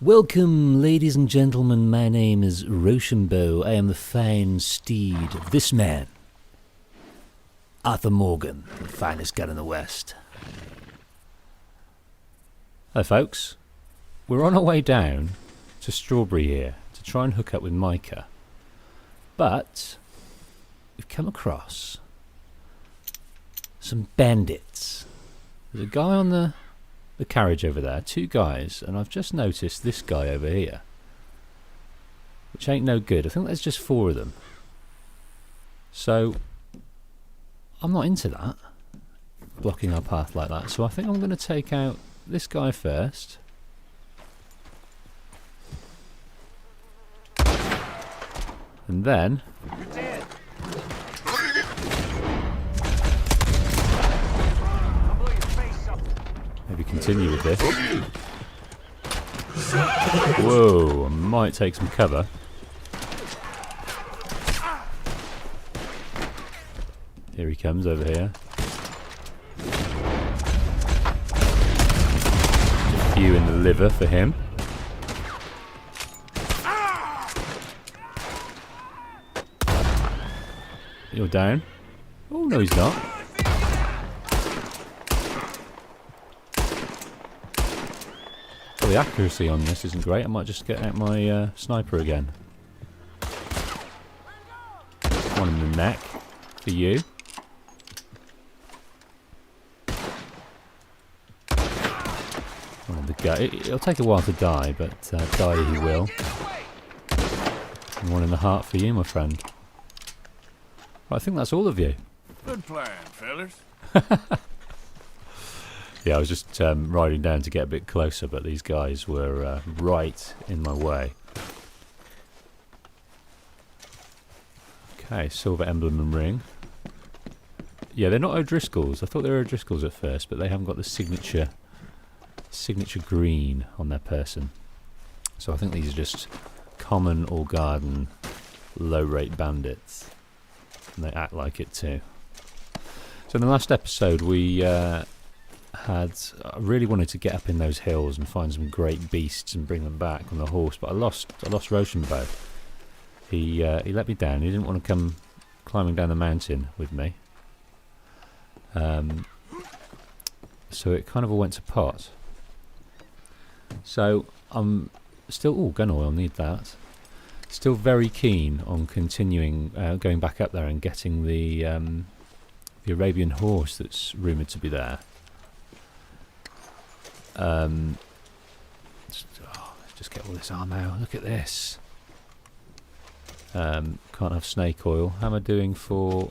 Welcome, ladies and gentlemen. My name is Rochambeau. I am the fine steed of this man, Arthur Morgan, the finest gun in the West. Hello, folks. We're on our way down to Strawberry here to try and hook up with Micah. But we've come across some bandits. There's a guy on the carriage over there, two guys, and I've just noticed this guy over here, which ain't no good. I think there's just four of them. So I'm not into that, blocking our path like that. So I think I'm going to take out this guy first. And then maybe continue with this. Whoa, I might take some cover. Here he comes over here. A few in the liver for him. You're down. Oh, no, he's not. Well, the accuracy on this isn't great. I might just get out my sniper again. One in the neck for you. One in the gut. It'll take a while to die, but die he will. And one in the heart for you, my friend. Well, I think that's all of you. Good plan, fellas. Yeah, I was just riding down to get a bit closer, but these guys were right in my way. Okay, silver emblem and ring. Yeah, they're not O'Driscolls. I thought they were O'Driscolls at first, but they haven't got the signature green on their person. So I think these are just common or garden low-rate bandits. And they act like it too. So in the last episode we I really wanted to get up in those hills and find some great beasts and bring them back on the horse, but I lost Rochambeau. He let me down. He didn't want to come climbing down the mountain with me. So it kind of all went to pot. So I'm still gun oil, need that. Still very keen on continuing going back up there and getting the Arabian horse that's rumoured to be there. Let's just get all this armor out. Look at this. Can't have snake oil. How am I doing for...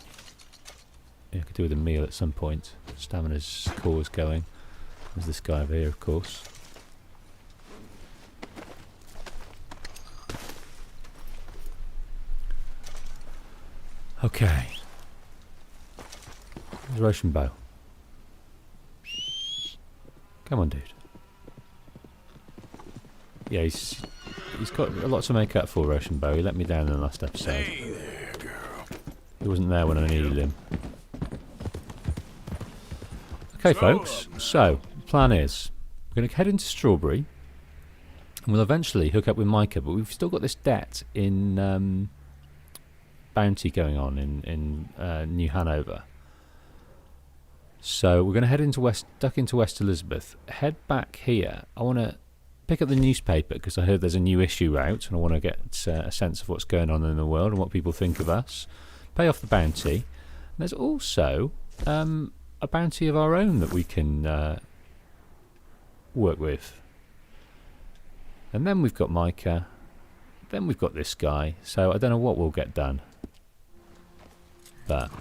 Yeah, I could do with a meal at some point. Stamina's core's going. There's this guy over here, of course. Okay. There's Rochambeau. Come on, dude. Yeah, he's got a lot to make up for, Rochambeau. He let me down in the last episode. Hey there, girl. He wasn't there when I needed him. Okay, folks. So, the plan is, we're going to head into Strawberry, and we'll eventually hook up with Micah, but we've still got this debt in... bounty going on in New Hanover. So we're going to head into duck into West Elizabeth, head back here. I want to pick up the newspaper because I heard there's a new issue out and I want to get a sense of what's going on in the world and what people think of us. Pay off the bounty. And there's also a bounty of our own that we can work with. And then we've got Micah. Then we've got this guy. So I don't know what we'll get done. But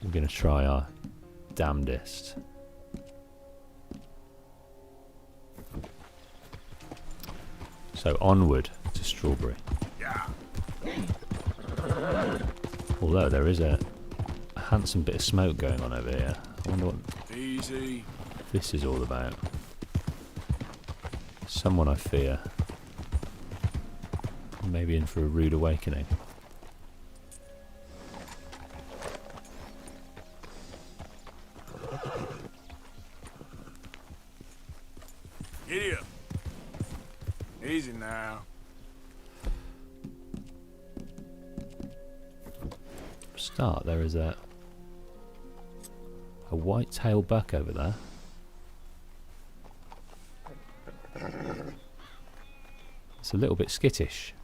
we're going to try our damnedest. So onward to Strawberry. Yeah. Although there is a handsome bit of smoke going on over here. I wonder what Easy. this is all about. Someone I fear. Maybe in for a rude awakening. Giddy up. Easy now. Start. There is a white-tailed buck over there. It's a little bit skittish.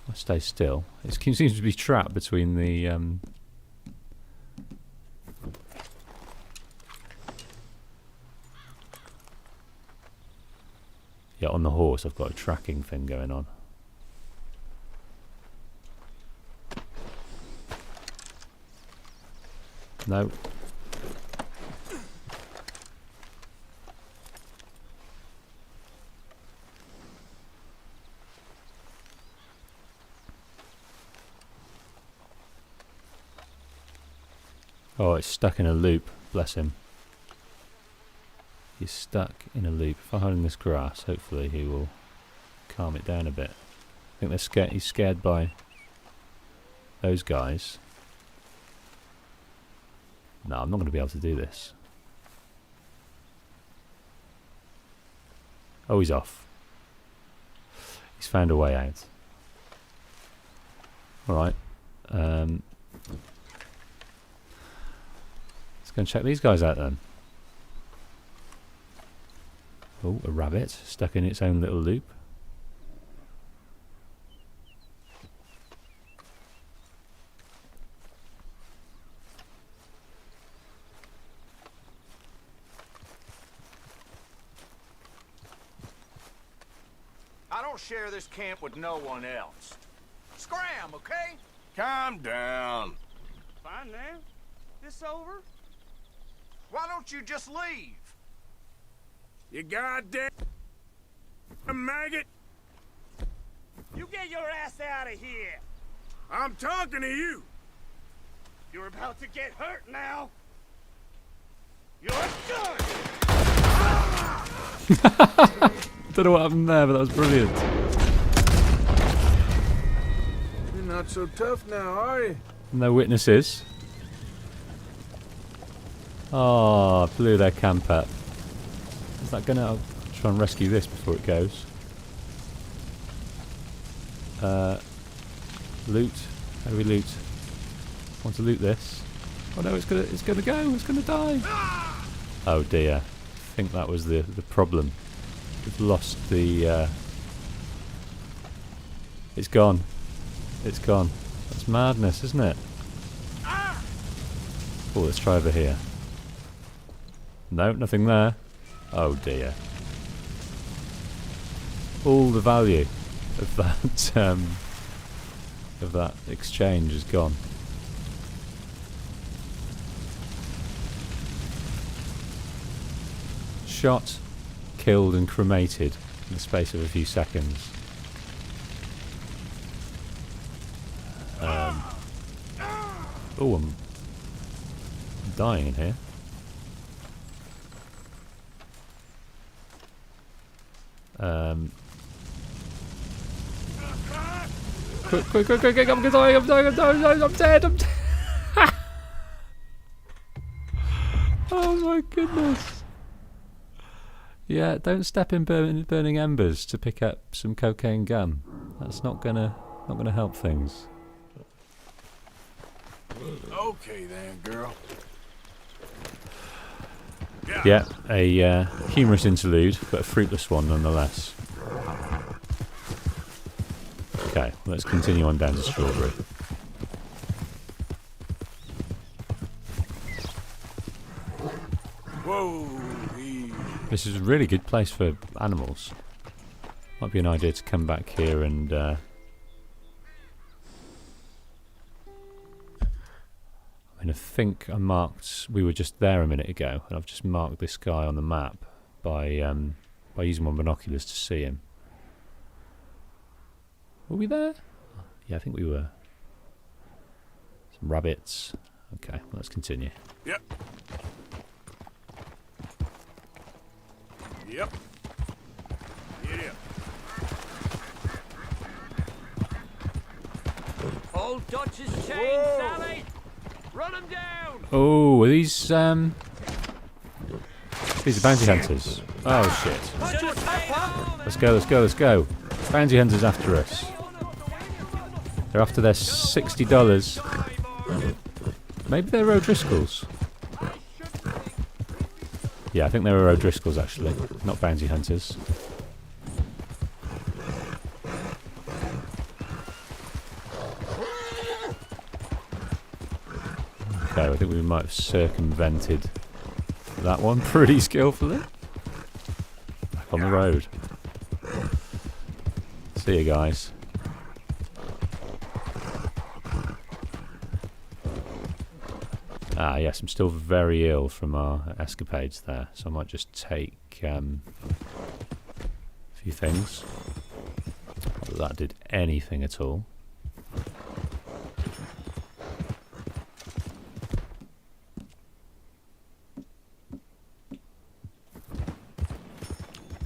I'll stay still. It seems to be trapped between the yeah, on the horse I've got a tracking thing going on. No. Oh, it's stuck in a loop. Bless him. He's stuck in a loop. If I hold in this grass, hopefully he will calm it down a bit. I think they're scared. He's scared by those guys. No, I'm not going to be able to do this. Oh, he's off. He's found a way out. Alright. Let's go and check these guys out then. Oh, a rabbit stuck in its own little loop. I don't share this camp with no one else. Scram, okay? Calm down. Fine now? This over? Why don't you just leave? You goddamn maggot. You get your ass out of here! I'm talking to you. You're about to get hurt now! You're done! Don't know what happened there, but that was brilliant. You're not so tough now, are you? No witnesses. Oh, blew their camp up. Is that gonna... I'll try and rescue this before it goes. Loot. How do we loot? Want to loot this? Oh no, it's gonna go. It's gonna die. Oh dear. I think that was the problem. We've lost the. It's gone. It's gone. That's madness, isn't it? Oh, let's try over here. No, nothing there. Oh dear. All the value of that exchange is gone. Shot, killed and cremated in the space of a few seconds. Oh, I'm dying in here. Quick, I'm dying, I'm dead, Oh my goodness. Yeah, don't step in burning embers to pick up some cocaine gum. That's not gonna help things. Okay then, girl. Yeah, a humorous interlude, but a fruitless one nonetheless. Okay, let's continue on down to Strawberry. Whoa. This is a really good place for animals. Might be an idea to come back here and I think I marked. We were just there a minute ago, and I've just marked this guy on the map by using my binoculars to see him. Were we there? Yeah, I think we were. Some rabbits. Okay, well, let's continue. Yep. Yep. Yeah. Old Dutch's chain, Sally! Run him down! Oh, are these These are bounty hunters. Oh shit. Let's go, let's go, let's go. Bounty hunters after us. They're after their $60. Maybe they're O'Driscolls. Yeah, I think they were O'Driscolls actually, not bounty hunters. Okay, I think we might have circumvented that one pretty skillfully. Back on the road. See you guys. Ah, yes, I'm still very ill from our escapades there, so I might just take a few things. Not that that did anything at all.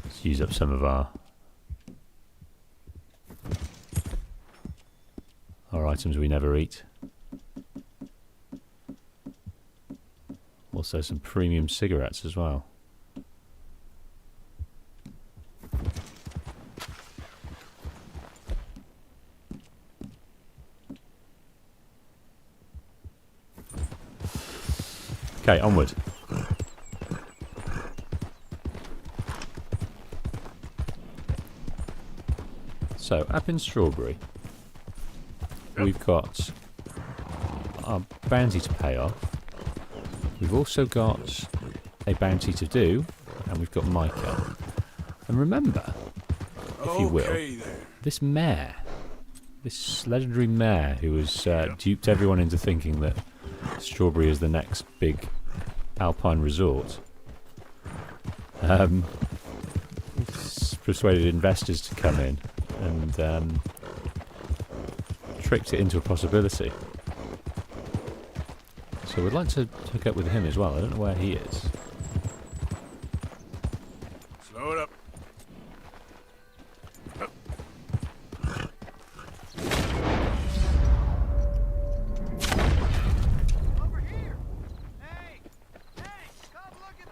Let's use up some of our items we never eat. Also some premium cigarettes as well. Okay, onward. So, up in Strawberry, we've got our bounty to pay off. We've also got a bounty to do, and we've got Micah. And remember, if you will, this mayor, this legendary mayor who has duped everyone into thinking that Strawberry is the next big alpine resort, persuaded investors to come in and tricked it into a possibility. So we'd like to hook up with him as well. I don't know where he is. Slow it up. Over here! Hey! Hey! Come look at...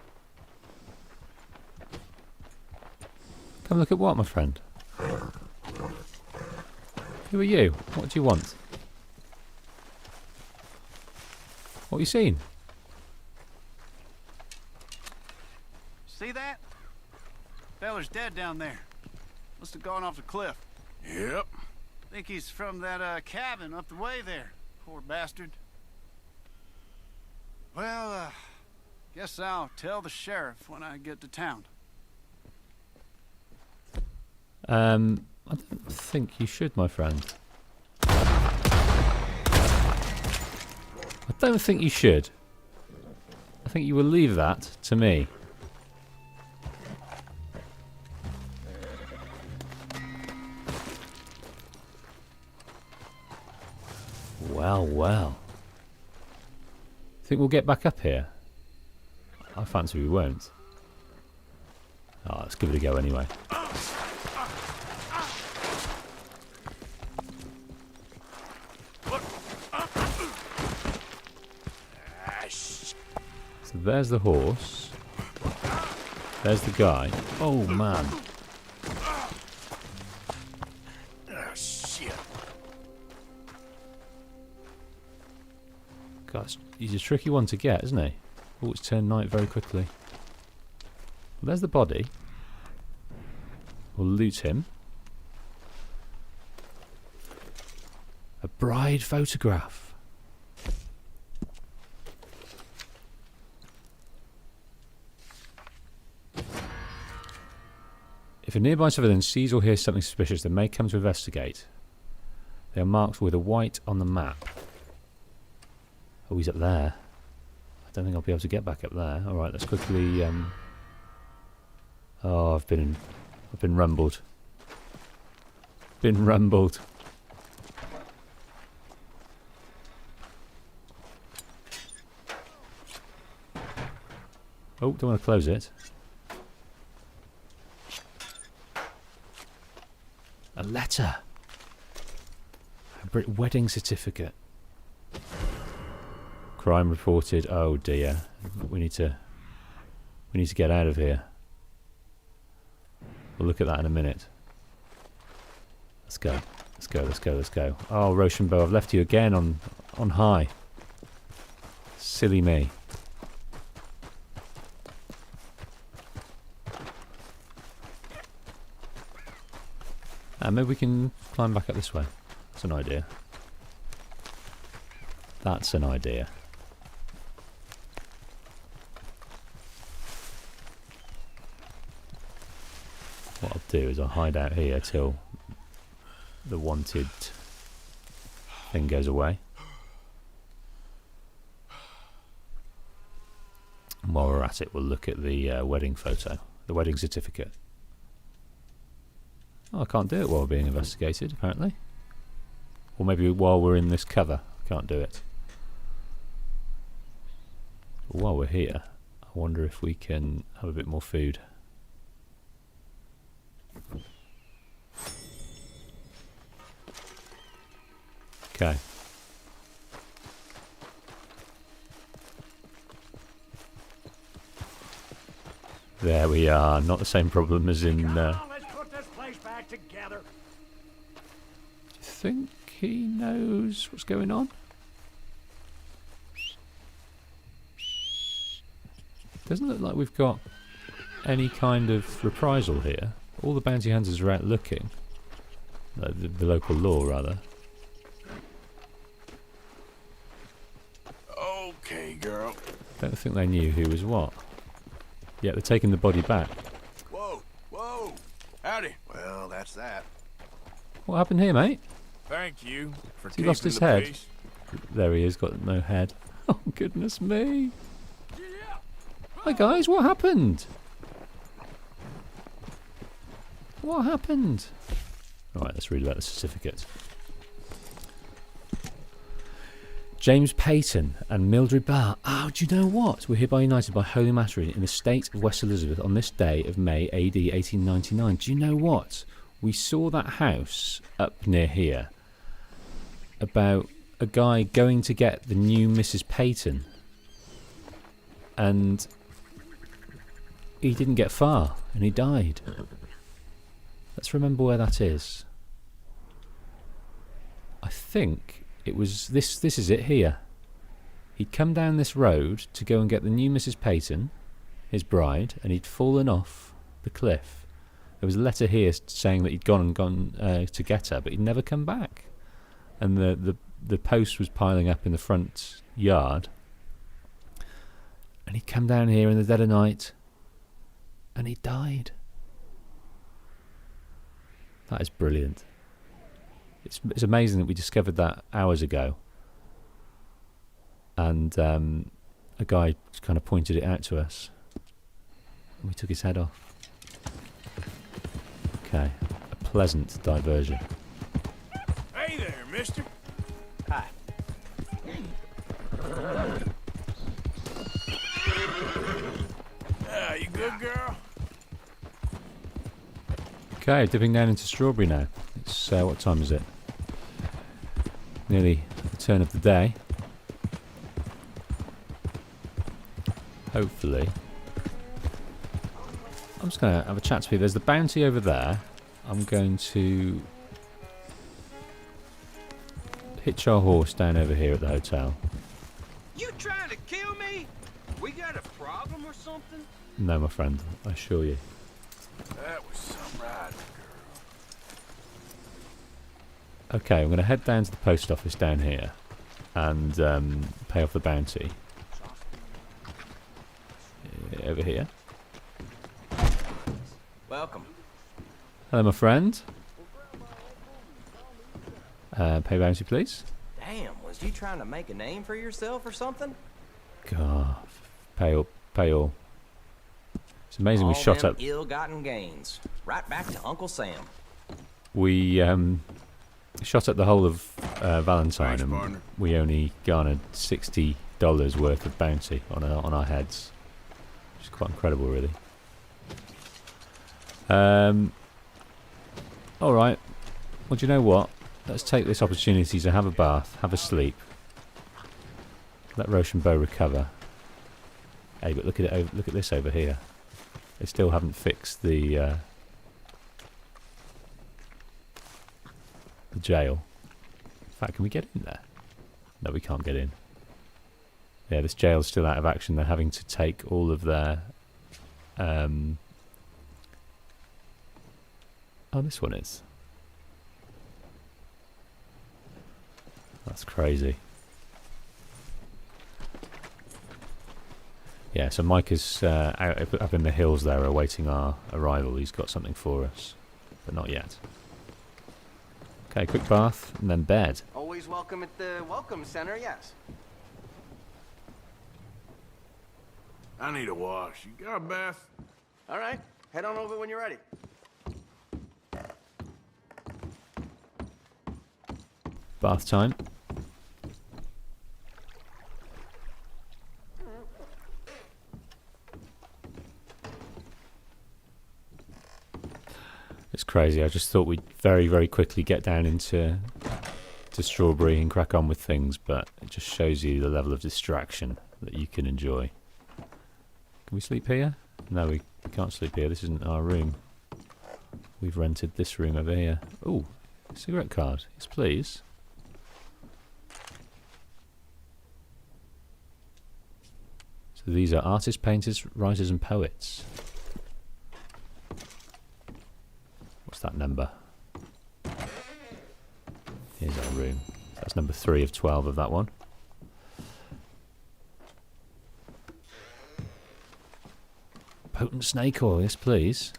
Come look at what, my friend? Who are you? What do you want? What have you seen? See that? Feller's dead down there. Must have gone off the cliff. Yep. Think he's from that cabin up the way there. Poor bastard. Well, guess I'll tell the sheriff when I get to town. I don't think you should, my friend. I don't think you should. I think you will leave that to me. Well, well. Think we'll get back up here? I fancy we won't. Oh, let's give it a go anyway. So there's the horse. There's the guy. Oh man. Ah, shit. Gosh, he's a tricky one to get, isn't he? Oh, it's turned night very quickly. Well, there's the body. We'll loot him. A bride photograph. If a nearby civilian sees or hears something suspicious, they may come to investigate. They are marked with a white on the map. Oh, he's up there. I don't think I'll be able to get back up there. All right, let's quickly. Oh, I've been rumbled. Been rumbled. Oh, don't want to close it. A letter. A wedding certificate. Crime reported. Oh dear. We need to We need to get out of here. We'll look at that in a minute. Let's go. Let's go, let's go, let's go. Oh, Rochambeau, I've left you again on high. Silly me. Maybe we can climb back up this way. That's an idea. That's an idea. What I'll do is I'll hide out here till the wanted thing goes away. And while we're at it, we'll look at the wedding photo, the wedding certificate. Oh, I can't do it while we're being investigated, apparently. Or maybe while we're in this cover, I can't do it. But while we're here, I wonder if we can have a bit more food. Okay. There we are. Not the same problem as in... Come on, let's put this place back together. Do you think he knows what's going on? Doesn't look like we've got any kind of reprisal here. All the bounty hunters are out looking. The local law, rather. Okay, girl. Don't think they knew who was what. Yeah, they're taking the body back. Whoa, whoa. Howdy. Well, that's that. What happened here, mate? Thank you for Has he lost keeping his the head? peace. There he is, got no head. Oh, goodness me. Hi, guys, what happened? What happened? Alright, let's read about the certificate. James Payton and Mildred Barr. Oh, do you know what? We're hereby united by holy matrimony in the state of West Elizabeth on this day of May AD 1899. Do you know what? We saw that house up near here about a guy going to get the new Mrs. Payton, and he didn't get far and he died. Let's remember where that is. I think it was this is it here. He'd come down this road to go and get the new Mrs. Payton, his bride, and he'd fallen off the cliff. There was a letter here saying that he'd gone to get her, but he'd never come back. And the post was piling up in the front yard. And he'd come down here in the dead of night, and he died. That is brilliant. It's amazing that we discovered that hours ago, and a guy kind of pointed it out to us, and we took his head off. Okay, a pleasant diversion. Hey there, mister. Hi. You good, girl? Okay, dipping down into strawberry now. It's what time is it? Nearly the turn of the day. Hopefully. I'm just going to have a chat to people. There's the bounty over there. I'm going to hitch our horse down over here at the hotel. You trying to kill me? We got a problem or something? No, my friend, I assure you. That was some ride, girl. Okay, I'm going to head down to the post office down here and pay off the bounty. Over here. Welcome. Hello, my friend. Pay bounty, please. Damn, was you trying to make a name for yourself or something? God, pay all, pay all. It's amazing we shot them up. ill-gotten gains. Right back to Uncle Sam. We shot up the whole of Valentine, Thanks, and partner. we only garnered $60 worth of bounty on our heads, which is quite incredible, really. All right. Well, do you know what? Let's take this opportunity to have a bath, have a sleep, let Rochambeau recover, Hey, but look at it. Look at this over here. They still haven't fixed the jail. In fact, can we get in there? No, we can't get in. Yeah, this jail's still out of action. They're having to take all of their... oh, this one is. That's crazy. Yeah, so Mike is out up in the hills there awaiting our arrival. He's got something for us, but not yet. Okay, quick bath and then bed. Always welcome at the Welcome Center, yes. I need a wash. You got a bath? All right, head on over when you're ready. Bath time. It's crazy. I just thought we'd very, very quickly get down into Strawberry and crack on with things, but it just shows you the level of distraction that you can enjoy. Can we sleep here? No, we can't sleep here. This isn't our room. We've rented this room over here. Ooh, cigarette card. Yes, please. So these are artists, painters, writers and poets. What's that number? Here's our room. That's number 3 of 12 of that one. Potent snake oil, yes please.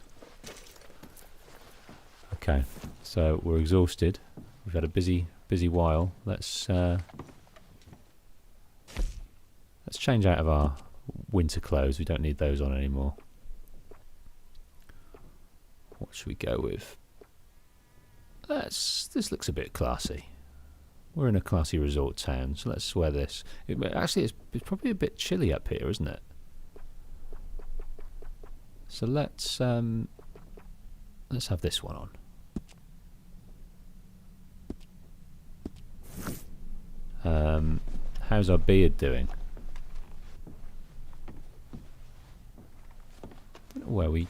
Okay, so we're exhausted. We've had a busy while. Let's change out of our winter clothes. We don't need those on anymore. What should we go with? This looks a bit classy. We're in a classy resort town, so let's wear this. Actually, it's probably a bit chilly up here, isn't it? So let's have this one on. How's our beard doing? Don't know where we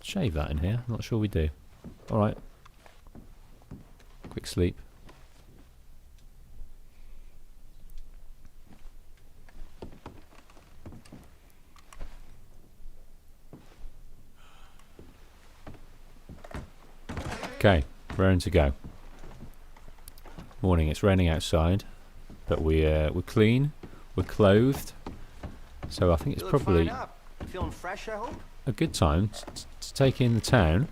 shave that in here. I'm not sure we do. Alright. Quick sleep. Okay, raring to go. Morning, it's raining outside, but we're clean, we're clothed, so I think it's probably Feeling fresh, I hope? a good time to take in the town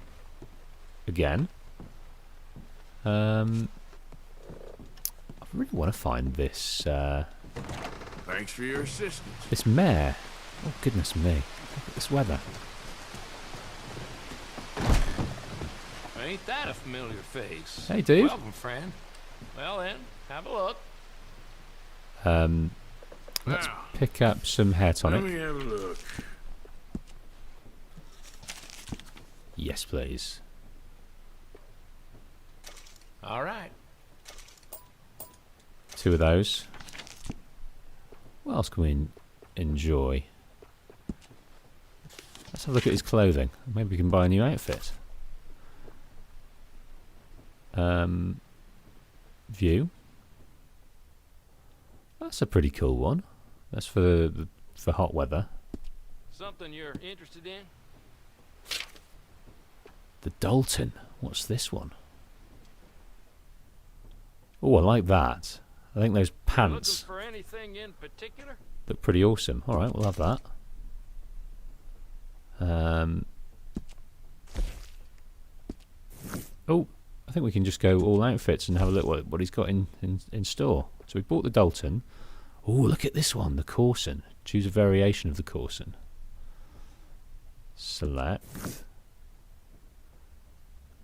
again. I really want to find this Thanks for your assistance. this mare. Oh goodness me! Look at this weather. Ain't that a familiar face? Hey, dude. Welcome, friend. Well then, have a look. Let's Now, pick up some hair let tonic. me have a look. Yes, please. All right. 2 of those. What else can we enjoy? Let's have a look at his clothing. Maybe we can buy a new outfit. View. That's a pretty cool one. That's for hot weather. Something you're interested in? The Dalton. What's this one? Oh, I like that. I think those pants Looking for anything in particular? look pretty awesome. All right, we'll have that. Oh, I think we can just go all outfits and have a look what he's got in store. So we bought the Dalton. Oh, look at this one, the Corson. Choose a variation of the Corson. Select.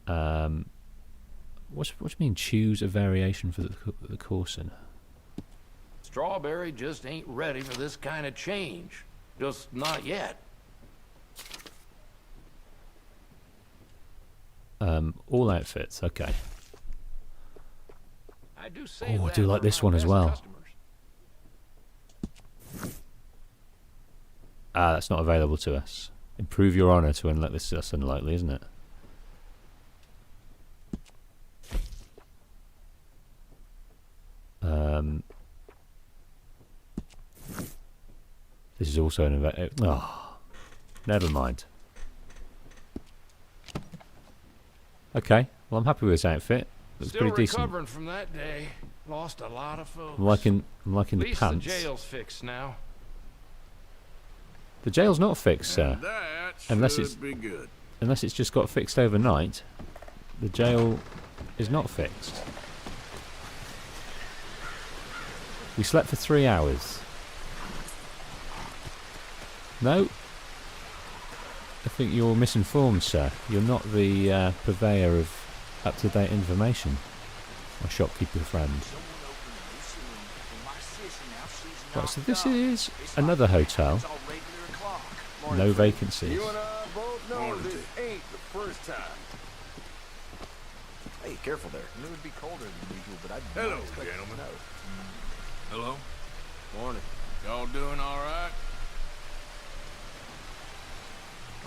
What do you mean choose a variation for the Corson? Strawberry just ain't ready for this kind of change. Just not yet. All outfits, okay. I do say Oh, I that do like for this my one as best well. customers. Ah, that's not available to us. Improve your honour to unlock this. That's unlikely, isn't it? This is also an event. Oh, never mind. Okay, well I'm happy with this outfit. Looks Still pretty decent. recovering from that day. Lost a lot of folks. I'm liking At the least pants. the jail's fixed now. The jail's not fixed, sir. That Unless should it's- be good. Unless it's just got fixed overnight. The jail is not fixed. We slept for 3 hours. No. I think you're misinformed, sir. You're not the purveyor of up-to-date information. My shopkeeper friend. Right, so this is another hotel. No vacancies. You and I both know this ain't the first time. Hey, careful there. It would be colder than usual, but I'd Hello, not expect gentlemen. snow. Hello. Morning. Y'all doing all right?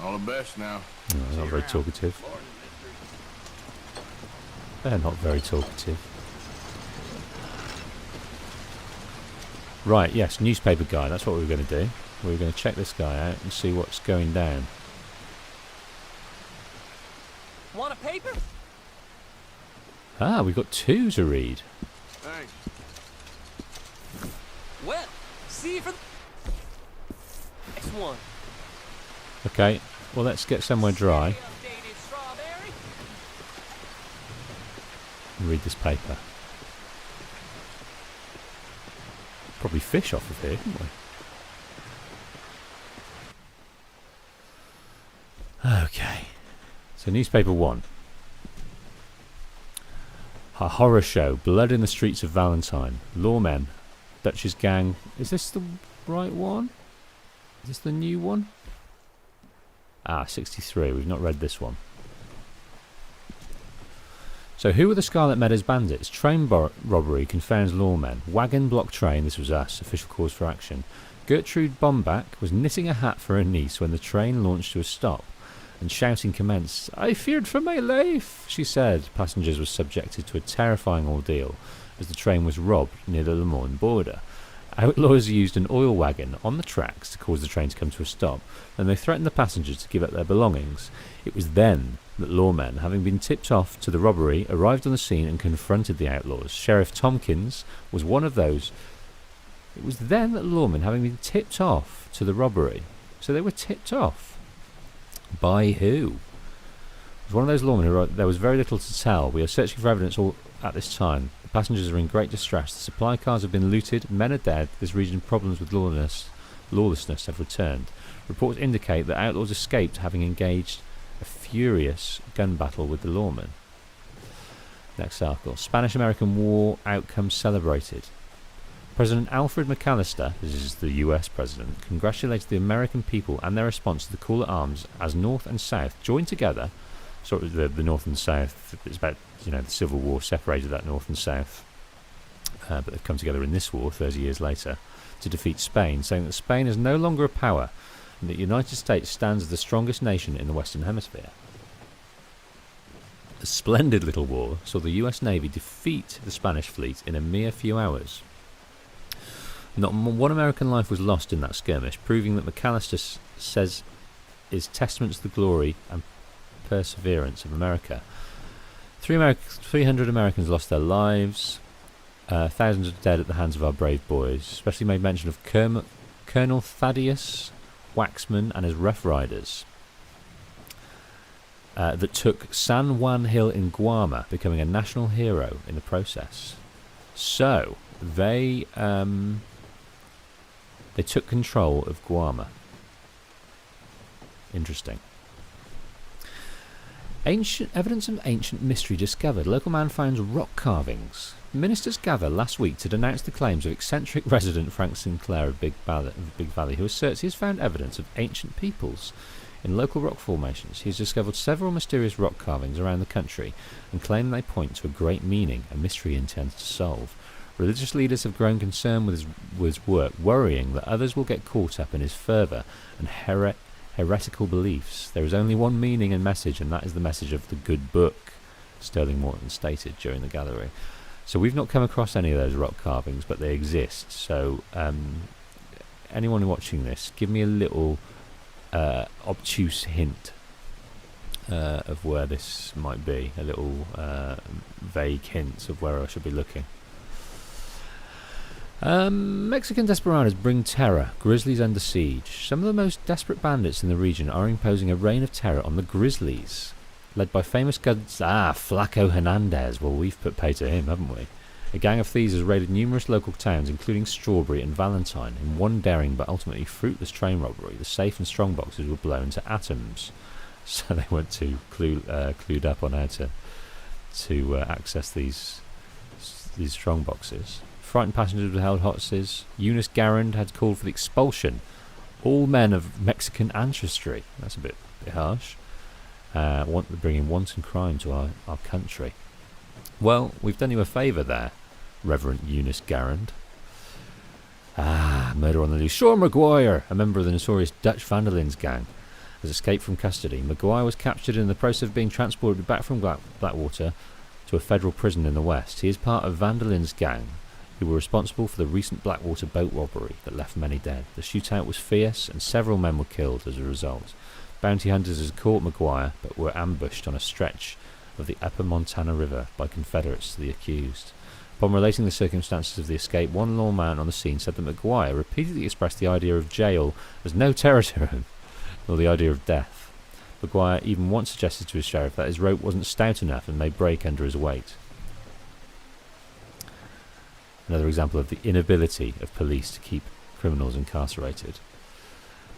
All the best now. No, they're not very talkative. They're not very talkative. Right, yes, newspaper guy. That's what we were going to do. We were going to check this guy out and see what's going down. Want a paper? Ah, we've got 2 to read. Thanks. Well, see you for the next one. Okay, well let's get somewhere dry Updated strawberry. and read this paper. Probably fish off of here, couldn't we? Okay, so newspaper 1. A horror show, blood in the streets of Valentine. Lawmen, Dutch's gang. Is this the right one? Is this the new one? Ah, 63. We've not read this one. So who were the Scarlet Meadows bandits? Train robbery confounds lawmen. Wagon block train. This was us. Official cause for action. Gertrude Bombach was knitting a hat for her niece when the train launched to a stop, and shouting commenced. "I feared for my life," she said. Passengers were subjected to a terrifying ordeal as the train was robbed near the Le Mans border. Outlaws used an oil wagon on the tracks to cause the train to come to a stop, and they threatened the passengers to give up their belongings. It was then that lawmen, having been tipped off to the robbery, arrived on the scene and confronted the outlaws. Sheriff Tompkins was one of those. It was then that lawmen, having been tipped off to the robbery, so they were tipped off. By who? It was one of those lawmen who wrote, "There was very little to tell. We are searching for evidence all at this time. The passengers are in great distress. The supply cars have been looted. Men are dead. This region's problems with lawlessness have returned. Reports indicate that outlaws escaped, having engaged a furious gun battle with the lawmen." Next article. Spanish-American War outcome celebrated. President Alfred McAllister, this is the US president, congratulated the American people and their response to the call to arms as North and South joined together. Sort of the North and South, it's about, the Civil War separated that North and South, but they've come together in this war 30 years later to defeat Spain, saying that Spain is no longer a power and that the United States stands as the strongest nation in the Western Hemisphere. The splendid little war saw the US Navy defeat the Spanish fleet in a mere few hours. Not one American life was lost in that skirmish, proving that McAllister says is testament to the glory and perseverance of America. 300 Americans lost their lives. Thousands are dead at the hands of our brave boys. Especially made mention of Colonel Thaddeus Waxman and his Rough Riders that took San Juan Hill in Guam, becoming a national hero in the process. So they took control of Guam. Interesting. Evidence of ancient mystery discovered. Local man finds rock carvings. Ministers gather last week to denounce the claims of eccentric resident Frank Sinclair of Big Valley, who asserts he has found evidence of ancient peoples in local rock formations. He has discovered several mysterious rock carvings around the country and claimed they point to a great meaning, a mystery he intends to solve. Religious leaders have grown concerned with his work, worrying that others will get caught up in his fervour and heretical beliefs. There is only one meaning and message, and that is the message of the good book, Sterling Morton stated during the gallery. So we've not come across any of those rock carvings, but they exist. So anyone watching this, give me a little obtuse hint of where this might be, a little vague hint of where I should be looking. Mexican desperados bring terror. Grizzlies under siege. Some of the most desperate bandits in the region are imposing a reign of terror on the Grizzlies, led by famous guns. Flaco Hernandez. Well, we've put pay to him, haven't we? A gang of thieves has raided numerous local towns, including Strawberry and Valentine. In one daring but ultimately fruitless train robbery, the safe and strong boxes were blown to atoms. So they weren't too clued up on how to access these strong boxes. Frightened passengers were held hostages. Eunice Garand had called for the expulsion all men of Mexican ancestry. That's a bit harsh. Bringing wanton crime to our country. Well, we've done you a favour there, Reverend Eunice Garand. Murder on the loose. Sean Maguire, a member of the notorious Dutch Vandelins gang, has escaped from custody. Maguire was captured in the process of being transported back from Blackwater to a federal prison in the west. He is part of Vandelins gang, who were responsible for the recent Blackwater boat robbery that left many dead. The shootout was fierce, and several men were killed as a result. Bounty hunters had caught Maguire, but were ambushed on a stretch of the upper Montana River by Confederates to the accused. Upon relating the circumstances of the escape, one lawman on the scene said that Maguire repeatedly expressed the idea of jail as no terror to him, or the idea of death. Maguire even once suggested to his sheriff that his rope wasn't stout enough and may break under his weight. Another example of the inability of police to keep criminals incarcerated.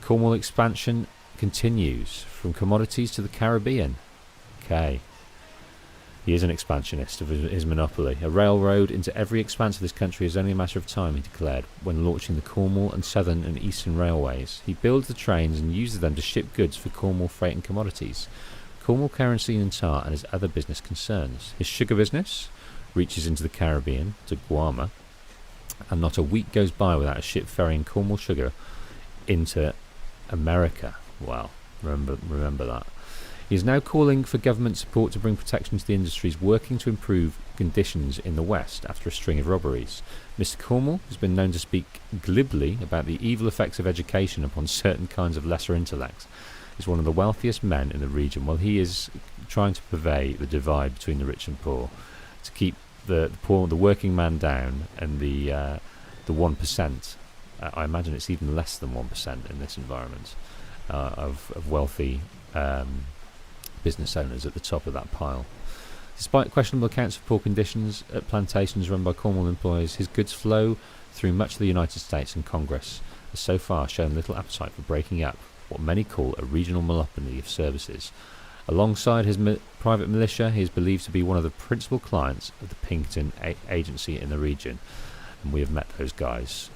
Cornwall expansion continues from commodities to the Caribbean. Okay. He is an expansionist of his monopoly. A railroad into every expanse of this country is only a matter of time, he declared, when launching the Cornwall and Southern and Eastern Railways. He builds the trains and uses them to ship goods for Cornwall freight and commodities, Cornwall kerosene and tar, and his other business concerns. His sugar business reaches into the Caribbean, to Guam, and not a week goes by without a ship ferrying Cornwall sugar into America. Wow, remember that. He is now calling for government support to bring protection to the industries working to improve conditions in the West after a string of robberies. Mr. Cornwall has been known to speak glibly about the evil effects of education upon certain kinds of lesser intellects. He's one of the wealthiest men in the region, while he is trying to purvey the divide between the rich and poor, to keep the poor, the working man down, and the 1%. I imagine it's even less than 1% in this environment of wealthy business owners at the top of that pile. Despite questionable accounts of poor conditions at plantations run by Cornwall employees, his goods flow through much of the United States, and Congress has so far shown little appetite for breaking up what many call a regional monopoly of services. Alongside his private militia, he is believed to be one of the principal clients of the Pinkerton agency in the region, and we have met those guys.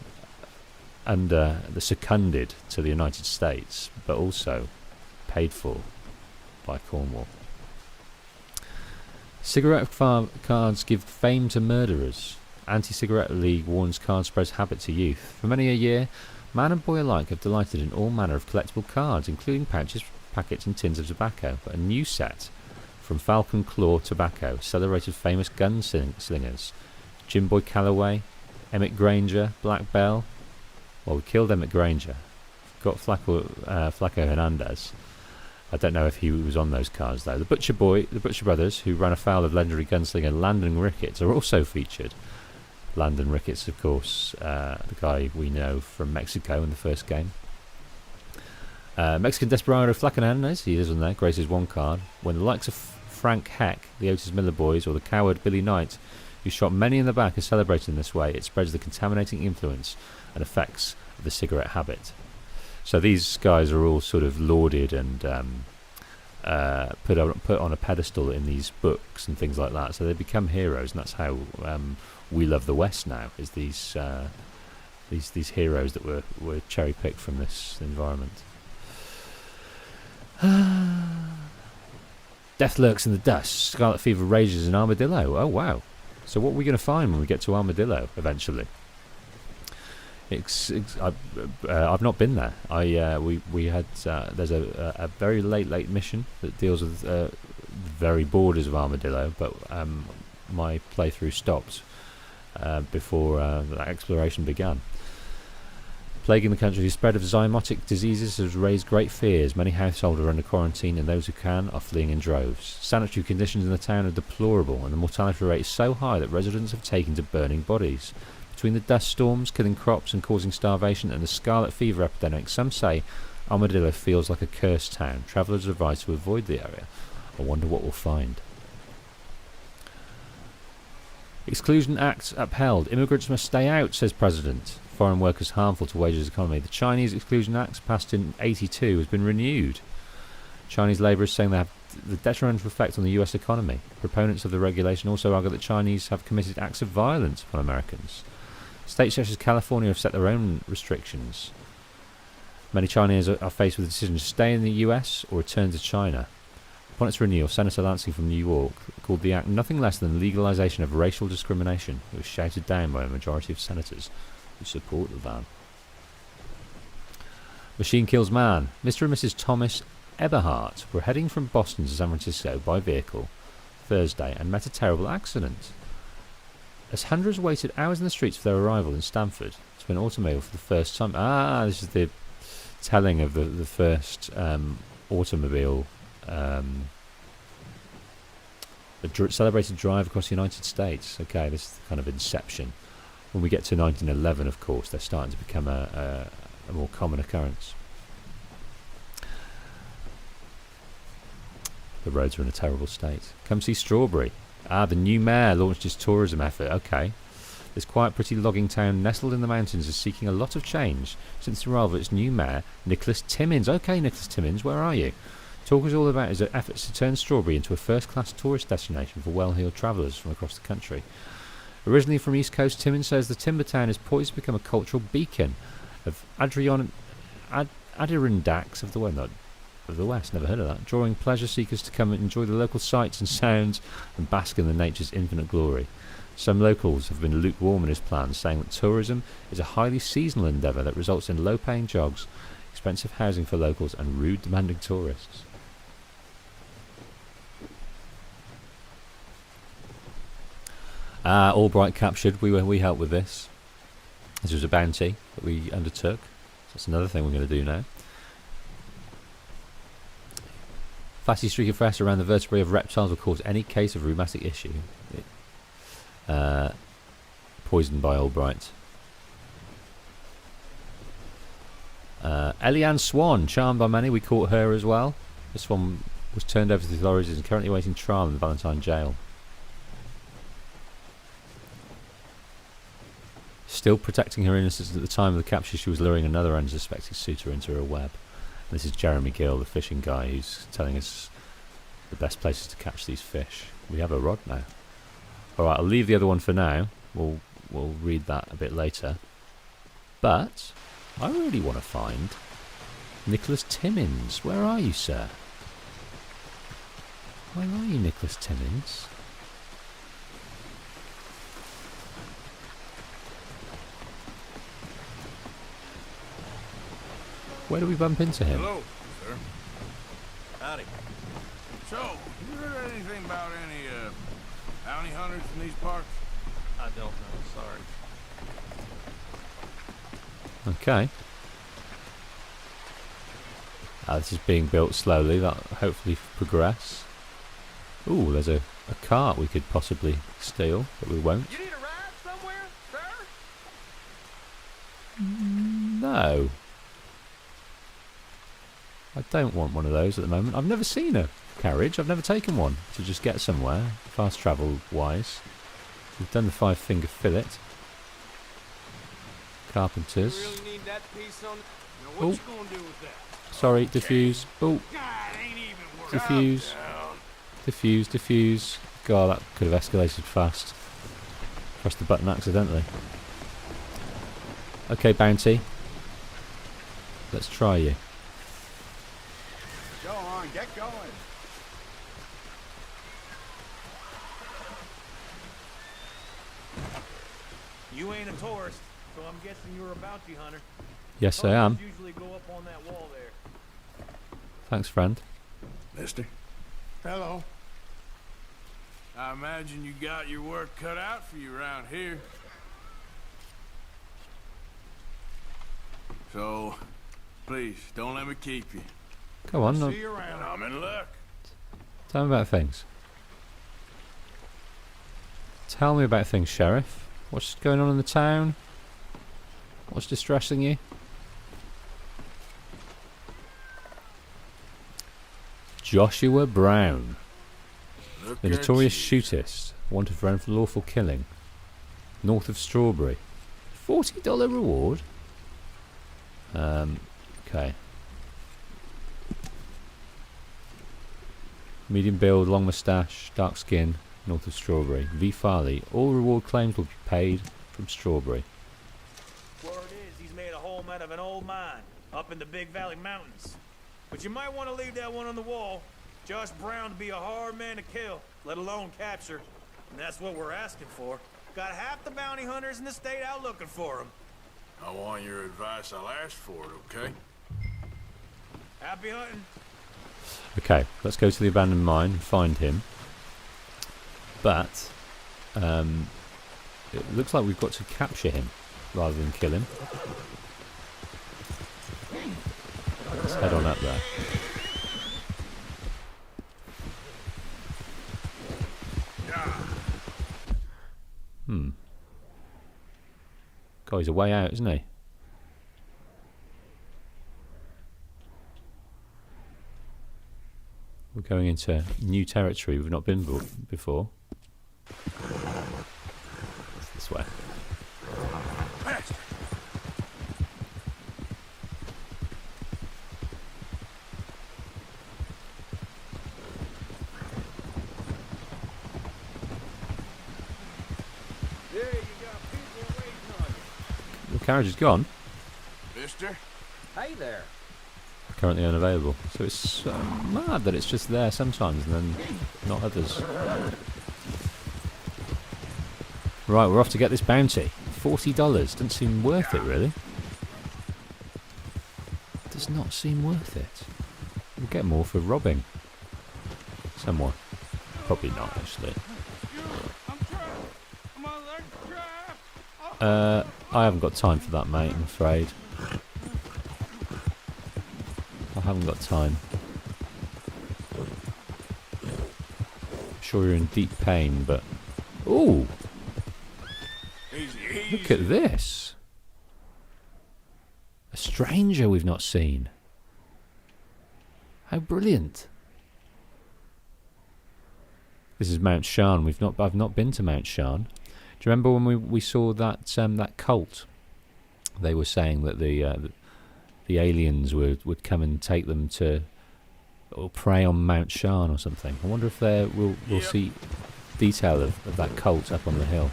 Under the seconded to the United States, but also paid for by Cornwall. Cigarette cards give fame to murderers. Anti-Cigarette League warns card spreads habit to youth. For many a year, man and boy alike have delighted in all manner of collectible cards, including pouches, packets and tins of tobacco. But a new set from Falcon Claw Tobacco celebrated famous gunslingers Jim Boy Calloway, Emmett Granger, Black Bell. Well, we killed Emmett Granger. Got Flaco Hernandez. I don't know if he was on those cards though. The Butcher Brothers, who ran afoul of legendary gunslinger Landon Ricketts, are also featured. Landon Ricketts, of course, the guy we know from Mexico in the first game. Mexican desperado Flaco Hernandez, he is on there, graces one card. When the likes of Frank Heck, the Otis Miller Boys, or the coward Billy Knight, who shot many in the back, are celebrated in this way, it spreads the contaminating influence and effects of the cigarette habit. So these guys are all sort of lauded and put on a pedestal in these books and things like that. So they become heroes, and that's how we love the West now. Is these heroes that were cherry picked from this environment. Death lurks in the dust. Scarlet fever rages in Armadillo. Oh wow! So what are we going to find when we get to Armadillo eventually? I've not been there. We had there's a very late mission that deals with the very borders of Armadillo, but my playthrough stopped before that exploration began. Plaguing the country, the spread of zoonotic diseases has raised great fears. Many households are under quarantine, and those who can are fleeing in droves. Sanitary conditions in the town are deplorable, and the mortality rate is so high that residents have taken to burning bodies. Between the dust storms, killing crops and causing starvation, and the scarlet fever epidemic, some say Armadillo feels like a cursed town. Travellers are advised to avoid the area. I wonder what we'll find. Exclusion Act upheld. Immigrants must stay out, says President. Foreign workers harmful to wages economy. The Chinese Exclusion Act, passed in '82, has been renewed. Chinese labourers saying they have the detrimental effect on the US economy. Proponents of the regulation also argue that Chinese have committed acts of violence upon Americans. States such as California have set their own restrictions. Many Chinese are faced with the decision to stay in the US or return to China. Upon its renewal, Senator Lansing from New York called the act nothing less than legalization of racial discrimination. It was shouted down by a majority of senators who support the ban. Machine kills man. Mr. and Mrs. Thomas Eberhardt were heading from Boston to San Francisco by vehicle Thursday and met a terrible accident. As hundreds waited hours in the streets for their arrival in Stamford to an automobile for the first time. This is the telling of the first automobile celebrated drive across the United States. Okay, this is the kind of inception. When we get to 1911, of course, they're starting to become a more common occurrence. The roads are in a terrible state. Come see Strawberry. The new mayor launched his tourism effort. Okay. This quiet, pretty logging town nestled in the mountains is seeking a lot of change since the arrival of its new mayor, Nicholas Timmins. Okay, Nicholas Timmins, where are you? Talk is all about his efforts to turn Strawberry into a first-class tourist destination for well-heeled travellers from across the country. Originally from East Coast, Timmins says the timber town is poised to become a cultural beacon of Adirondacks of the West, never heard of that, drawing pleasure seekers to come and enjoy the local sights and sounds and bask in the nature's infinite glory. Some locals have been lukewarm in his plans, saying that tourism is a highly seasonal endeavour that results in low-paying jobs, expensive housing for locals, and rude, demanding tourists. Albright captured. We helped with this. This was a bounty that we undertook. So that's another thing we're going to do now. Fatty streak of fresh around the vertebrae of reptiles will cause any case of rheumatic issue. Poisoned by Albright. Eliane Swan, charmed by many, we caught her as well. This one was turned over to the authorities and currently awaiting trial in the Valentine jail. Still protecting her innocence at the time of the capture, she was luring another unsuspecting suitor into her web. And this is Jeremy Gill, the fishing guy, who's telling us the best places to catch these fish. We have a rod now. Alright, I'll leave the other one for now. We'll read that a bit later. But I really want to find Nicholas Timmins. Where are you, sir? Where are you, Nicholas Timmins? Where do we bump into him? Hello, sir. Howdy. So, you heard anything about any bounty hunters in these parts? I don't know, sorry. Okay. This is being built slowly. That'll hopefully progress. Ooh, there's a cart we could possibly steal, but we won't. You need a ride somewhere, sir? No. I don't want one of those at the moment. I've never seen a carriage. I've never taken one to just get somewhere, fast travel wise. We've done the 5-finger fillet. Carpenters. You really need that piece on. Now, what you gonna do with that? Sorry, diffuse. Oh, God, ain't even worth diffuse. Diffuse. God, that could have escalated fast. Pressed the button accidentally. Okay, bounty. Let's try you. Go on, get going. You ain't a tourist, so I'm guessing you're a bounty hunter. Yes, I am. Posters usually go up on that wall there. Thanks, friend. Mister. Hello. I imagine you got your work cut out for you around here. So, please, don't let me keep you. Go on. See you around. I'm in luck. Tell me about things. Tell me about things, Sheriff. What's going on in the town? What's distressing you? Joshua Brown, Look the at notorious you. shootist, wanted for unlawful killing, north of Strawberry. $40 reward? Okay. Medium build, long moustache, dark skin, north of Strawberry. V. Farley. All reward claims will be paid from Strawberry. Word is he's made a home out of an old mine up in the Big Valley Mountains. But you might want to leave that one on the wall. Josh Brown to be a hard man to kill, let alone capture. And that's what we're asking for. Got half the bounty hunters in the state out looking for him. I want your advice. I'll ask for it, okay? Happy hunting. Okay, let's go to the abandoned mine and find him. But it looks like we've got to capture him rather than kill him. Let's head on up there. God, he's a way out, isn't he? We're going into new territory we've not been before. It's this way. The carriage is gone. Mister? Hey there. Currently unavailable. So it's mad that it's just there sometimes and then not others. Right, we're off to get this bounty. $40. Doesn't seem worth it, really. Does not seem worth it. We'll get more for robbing someone. Probably not, actually. I haven't got time for that, mate, I'm afraid. I haven't got time. Sure you're in deep pain, but... Ooh! Look at this! A stranger we've not seen. How brilliant! This is Mount Shan. I've not been to Mount Shan. Do you remember when we saw that that cult? They were saying that the aliens would come and take them to or prey on Mount Shan or something. I wonder if we'll see detail of that cult up on the hill,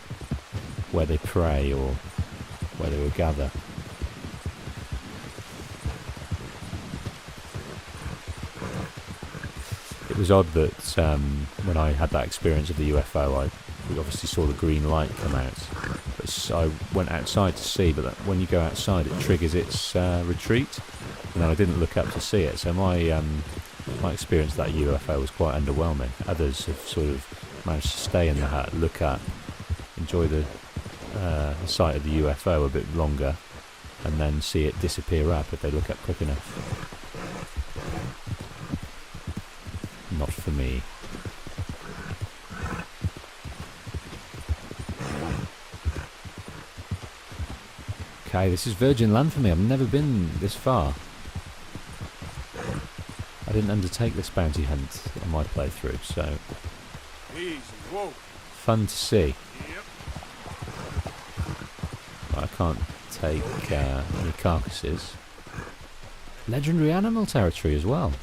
where they prey or where they will gather. It was odd that when I had that experience of the UFO, we obviously saw the green light come out. But I went outside to see, but when you go outside, it triggers its retreat, and then I didn't look up to see it. So my experience of that UFO was quite underwhelming. Others have sort of managed to stay in the hut, look at, enjoy the sight of the UFO a bit longer, and then see it disappear up if they look up quick enough. Not for me. Okay, this is virgin land for me. I've never been this far. I didn't undertake this bounty hunt on my playthrough, so Easy, whoa. fun to see. Yep. I can't take any carcasses. Legendary animal territory as well.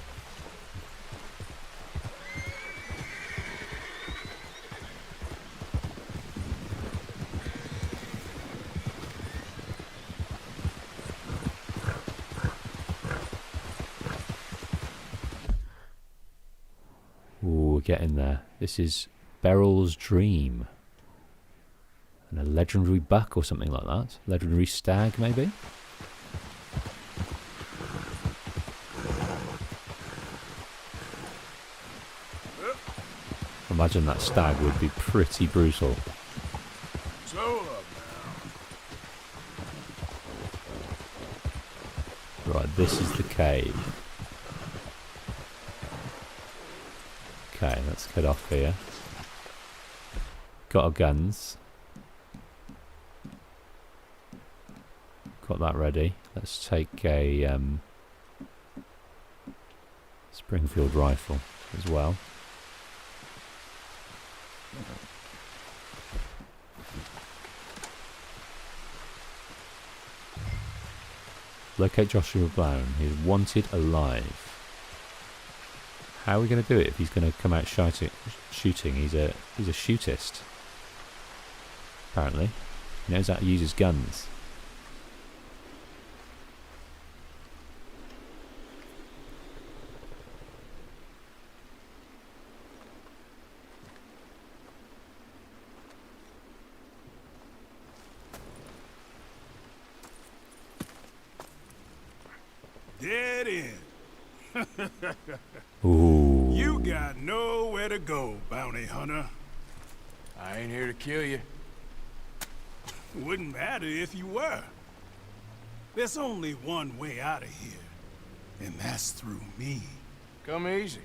Ooh, we're getting there. This is Beryl's Dream. And a legendary buck or something like that. Legendary stag, maybe? Imagine that stag would be pretty brutal. So up Right, this is the cave. Okay, let's get off here. Got our guns. Got that ready. Let's take a Springfield rifle as well. Locate Joshua Brown. He's wanted alive. How are we going to do it if he's going to come out shooting? He's a shootist. Apparently, he knows how to use his guns. dead end. Ooh. You got nowhere to go, bounty hunter. I ain't here to kill you. Wouldn't matter if you were. There's only one way out of here, and that's through me. Come easy.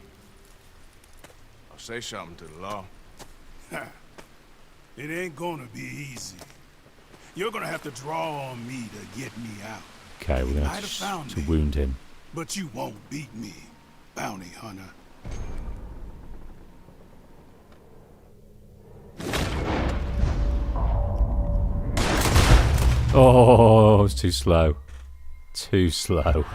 I'll say something to the law. It ain't gonna be easy. You're gonna have to draw on me to get me out. Okay, we're going to have to wound him. But you won't beat me, bounty hunter. Oh, it's too slow. Too slow.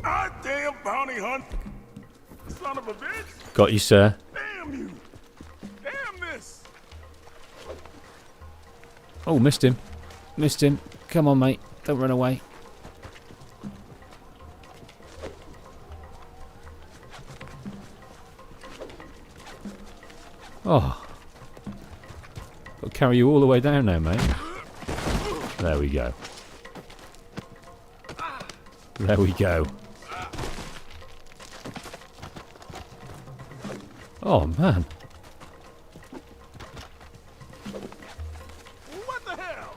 Ah, damn bounty hunter! Son of a bitch! Got you, sir. Damn you! Damn this! Oh, missed him. Missed him. Come on, mate. Don't run away. Oh. Got to carry you all the way down now, mate. There we go. There we go. Oh, man. What the hell?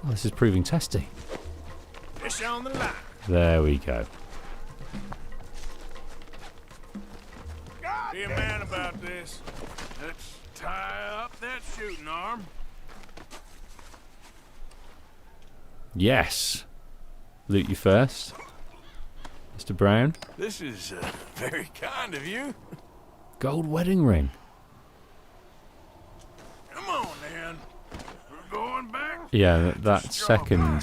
Oh, this is proving testy. Fish on the line. There we go. Be a man about this. Let's tie up that shooting arm. Yes. Loot you first. Mr. Brown. This is very kind of you. Gold wedding ring. Come on, then. We're going back. Yeah, that second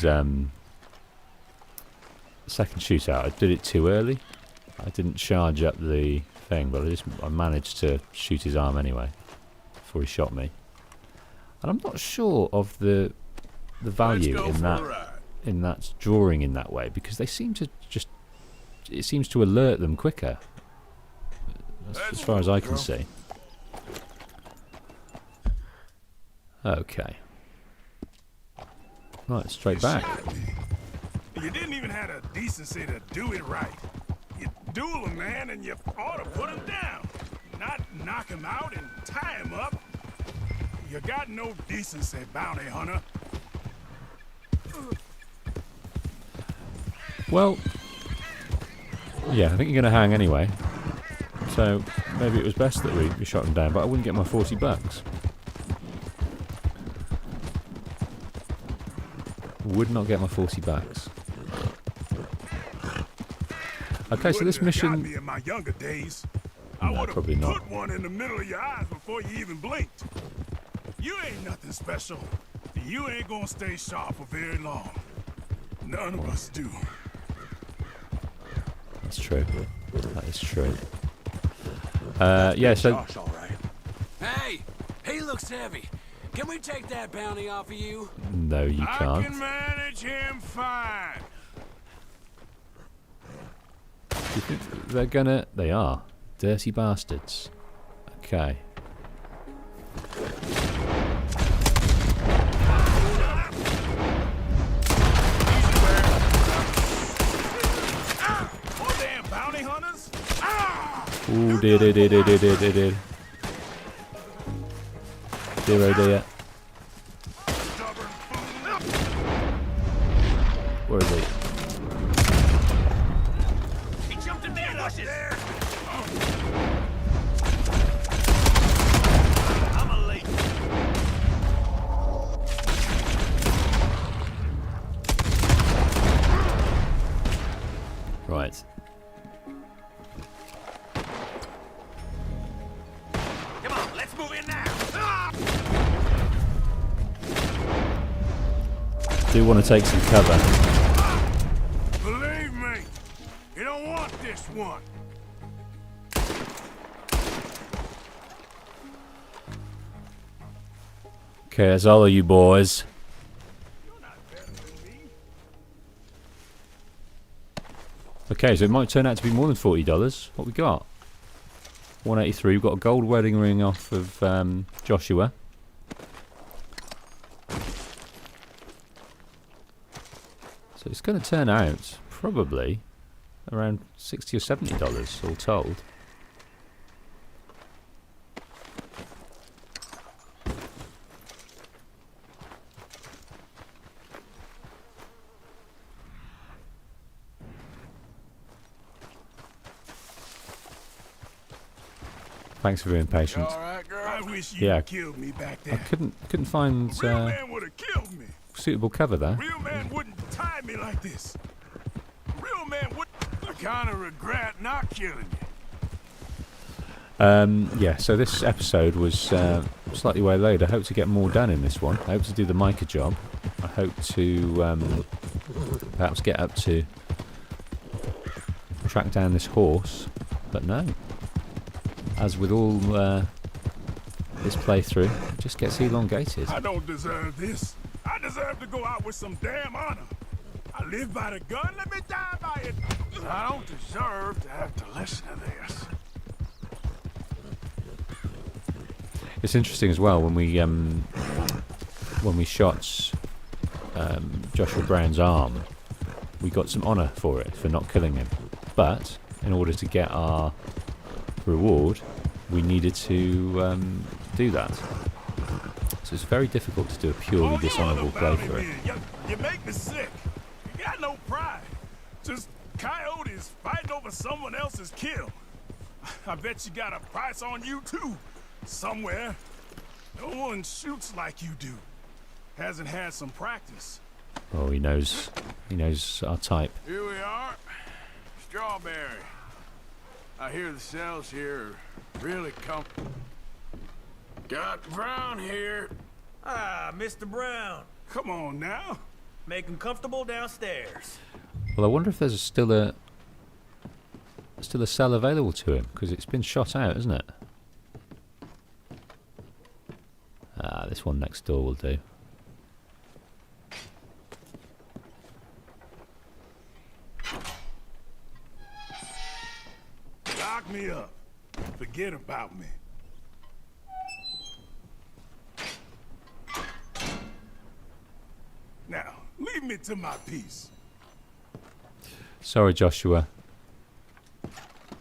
second shootout, I did it too early. I didn't charge up the thing, but I managed to shoot his arm anyway before he shot me. And I'm not sure of the value in that drawing in that way, because they seem to just, it seems to alert them quicker, as far as I can see. Okay. Right, straight back. You didn't even have the decency to do it right. You duel a man and you ought to put him down. Not knock him out and tie him up. You got no decency, bounty hunter. Well, yeah, I think you're going to hang anyway. So maybe it was best that we shot him down, but I wouldn't get my 40 bucks. Would not get my 40 bucks. Okay, so this mission... Me in my younger days. No, I would have probably not. put one in the middle of your eyes before you even blinked. You ain't nothing special. You ain't gonna stay sharp for very long. None of us do. That's true. That is true. Yeah, so... Josh, all right. Hey, he looks heavy. Can we take that bounty off of you? No, you I can't. can manage him fine. Do you think they're gonna... They are. Dirty bastards. Okay. Oh, damn bounty hunters! Ooh, dear. Dear, oh dear. Where is he? He jumped in the bushes. I'm a late. Right. Come on, let's move in now. Do want to take some cover. Believe me, you don't want this one. Okay, that's all of you boys. You're not better than me. Okay, so it might turn out to be more than $40. What we got? 183. We've got a gold wedding ring off of Joshua. So it's going to turn out probably around $60 or $70 all told. Thanks for being patient. All right, girl. I wish you Yeah. killed me back I there. couldn't find Real man would have killed me. suitable cover there. Real man wouldn't tie me like this. Real man would. I kind of regret not killing you. Yeah, so this episode was slightly waylaid. I hope to get more done in this one. I hope to do the Micah job. I hope to perhaps get up to track down this horse. But no. As with all this playthrough, it just gets elongated. I don't deserve this. I deserve to go out with some damn honor. I live by the gun, let me die by it. I don't deserve to have to listen to this. It's interesting as well when we shot Joshua Brown's arm, we got some honour for it, for not killing him. But in order to get our reward, we needed to do that. So it's very difficult to do a purely dishonourable playthrough. You make me sick. You got no pride. Just coyotes fighting over someone else's kill. I bet you got a price on you too, somewhere. No one shoots like you do. Hasn't had some practice. Oh, he knows our type. Here we are. Strawberry. I hear the cells here are really comfortable. Got Brown here. Ah, Mr. Brown. Come on now. Make him comfortable downstairs. Well, I wonder if there's still a cell available to him, because it's been shot out, isn't it? Ah, this one next door will do. Lock me up. Forget about me. Now, leave me to my peace. Sorry, Joshua.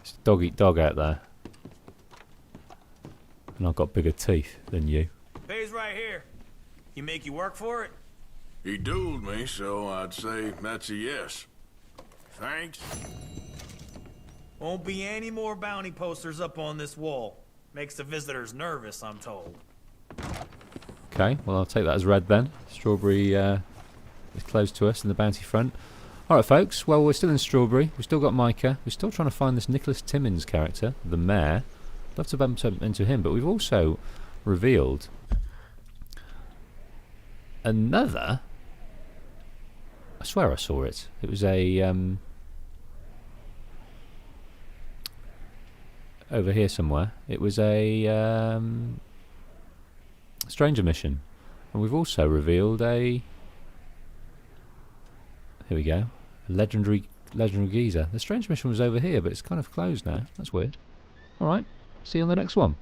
It's dog eat dog out there. And I've got bigger teeth than you. Pays right here. You make you work for it? He dueled me, so I'd say that's a yes. Thanks. Won't be any more bounty posters up on this wall. Makes the visitors nervous, I'm told. Okay, well I'll take that as read then. Strawberry is close to us in the bounty front. Alright folks, well we're still in Strawberry. We've still got Micah. We're still trying to find this Nicholas Timmins character, the mayor. Love to bump into him, but we've also revealed another... I swear I saw it. It was a... over here somewhere. It was a stranger mission. And we've also revealed a... Here we go. A legendary legendary geezer. The strange mission was over here, but it's kind of closed now. That's weird. Alright, see you on the next one.